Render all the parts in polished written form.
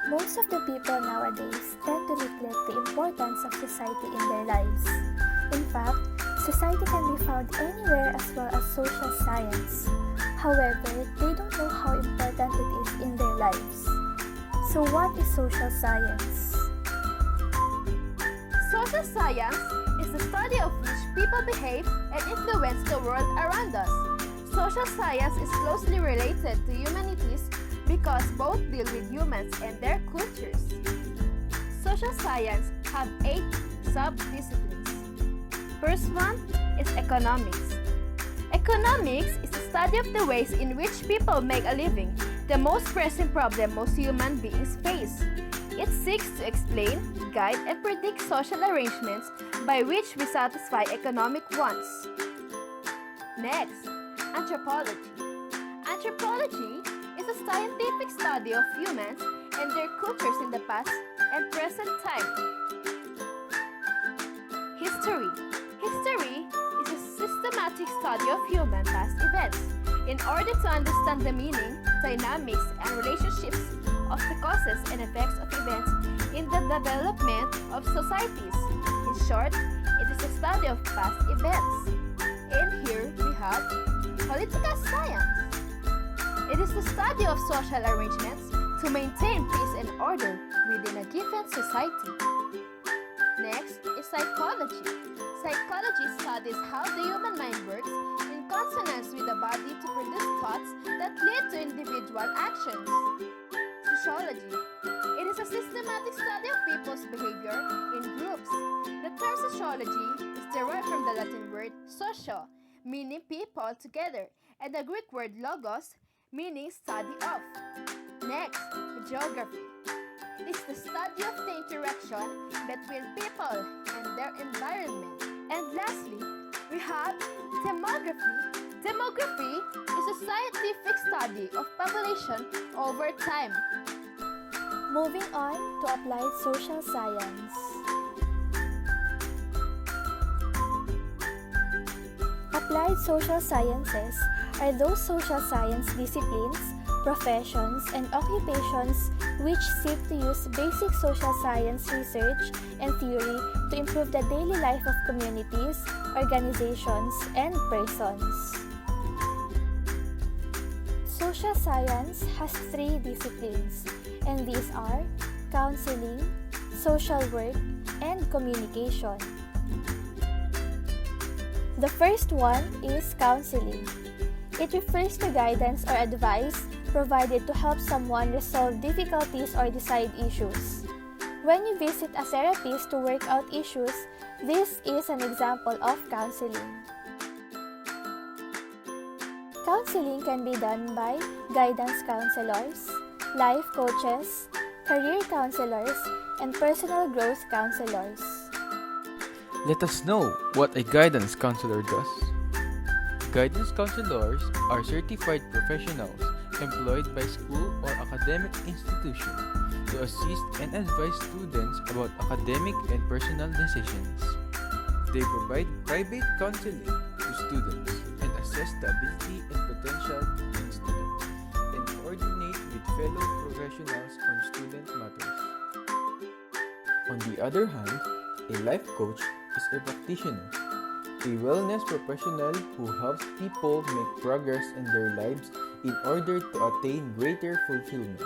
Most of the people nowadays tend to neglect the importance of society in their lives. In fact, society can be found anywhere as well as social science. However, they don't know how important it is in their lives. So what is social science? Social science is the study of which people behave and influence the world around us. Social science is closely related to humanities because both deal with humans and their cultures. Social science have 8 sub-disciplines. First one is economics. Economics is the study of the ways in which people make a living, the most pressing problem most human beings face. It seeks to explain, guide, and predict social arrangements by which we satisfy economic wants. Next, anthropology. Anthropology is a scientific study of humans and their cultures in the past and present time. History. History is a systematic study of human past events in order to understand the meaning, dynamics, and relationships of the causes and effects of events in the development of societies. In short, it is a study of past events. And here we have political science. It is the study of social arrangements to maintain peace and order within a given society. Next is psychology. Psychology studies how the human mind works in consonance with the body to produce thoughts that lead to individual actions. Sociology. It is a systematic study of people's behavior in groups. The term sociology is derived from the Latin word socio, meaning people together, and the Greek word logos, meaning study of. Next, geography. It is the study of the interaction between people and their environment. And lastly, we have demography. Demography is a scientific study of population over time. Moving on to applied social science. Applied social sciences are those social science disciplines, professions, and occupations which seek to use basic social science research and theory to improve the daily life of communities, organizations, and persons. Social science has 3 disciplines, and these are counseling, social work, and communication. The first one is counseling. It refers to guidance or advice provided to help someone resolve difficulties or decide issues. When you visit a therapist to work out issues, this is an example of counseling. Counseling can be done by guidance counselors, life coaches, career counselors, and personal growth counselors. Let us know what a guidance counselor does. Guidance counselors are certified professionals employed by school or academic institution to assist and advise students about academic and personal decisions. They provide private counseling to students and assess the ability and potential in students and coordinate with fellow professionals on student matters. On the other hand, a life coach is a practitioner, a wellness professional who helps people make progress in their lives in order to attain greater fulfillment.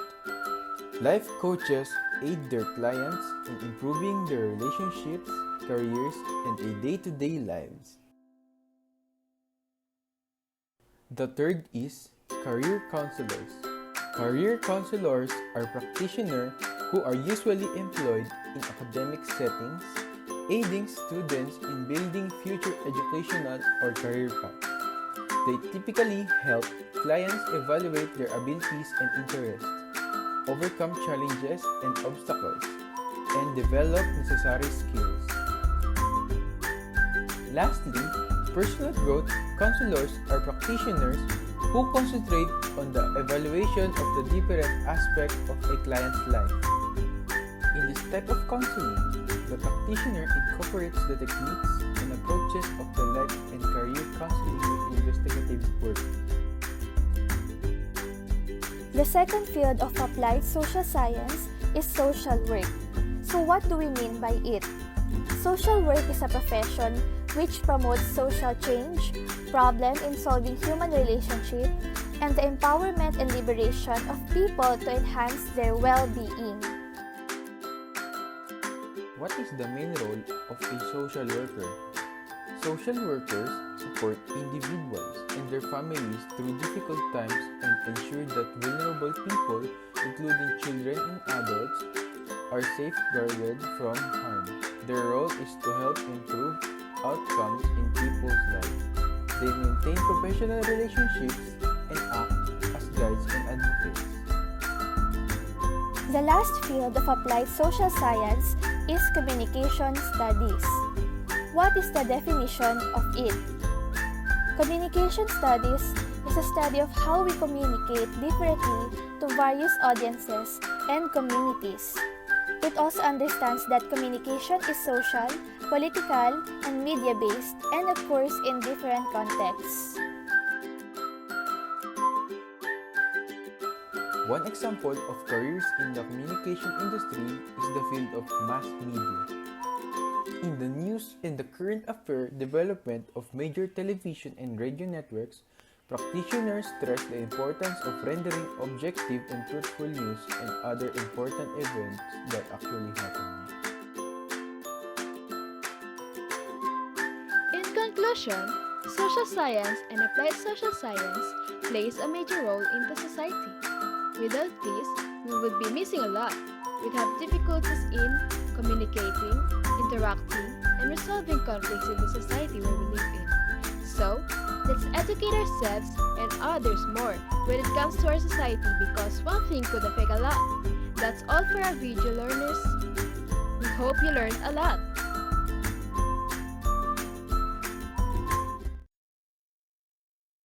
Life coaches aid their clients in improving their relationships, careers, and their day-to-day lives. The third is career counselors. Career counselors are practitioners who are usually employed in academic settings, aiding students in building future educational or career paths. They typically help clients evaluate their abilities and interests, overcome challenges and obstacles, and develop necessary skills. Lastly, personal growth counselors are practitioners who concentrate on the evaluation of the different aspects of a client's life. In this type of counseling, the practitioner incorporates the techniques and approaches of the life and career counseling with investigative work. The second field of applied social science is social work. So what do we mean by it? Social work is a profession which promotes social change, problem in solving human relationship, and the empowerment and liberation of people to enhance their well-being. What is the main role of a social worker? Social workers support individuals and their families through difficult times and ensure that vulnerable people, including children and adults, are safeguarded from harm. Their role is to help improve outcomes in people's lives. They maintain professional relationships and act as guides and advocates. The last field of applied social science is communication studies. What is the definition of it? Communication studies is a study of how we communicate differently to various audiences and communities. It also understands that communication is social, political, and media-based and occurs in different contexts. One example of careers in the communication industry is the field of mass media. In the news and the current affair development of major television and radio networks, practitioners stress the importance of rendering objective and truthful news and other important events that actually happen. In conclusion, social science and applied social science plays a major role in the society. Without this, we would be missing a lot. We'd have difficulties in communicating, interacting, and resolving conflicts in the society where we live in. So, let's educate ourselves and others more when it comes to our society because one thing could affect a lot. That's all for our video learners. We hope you learned a lot.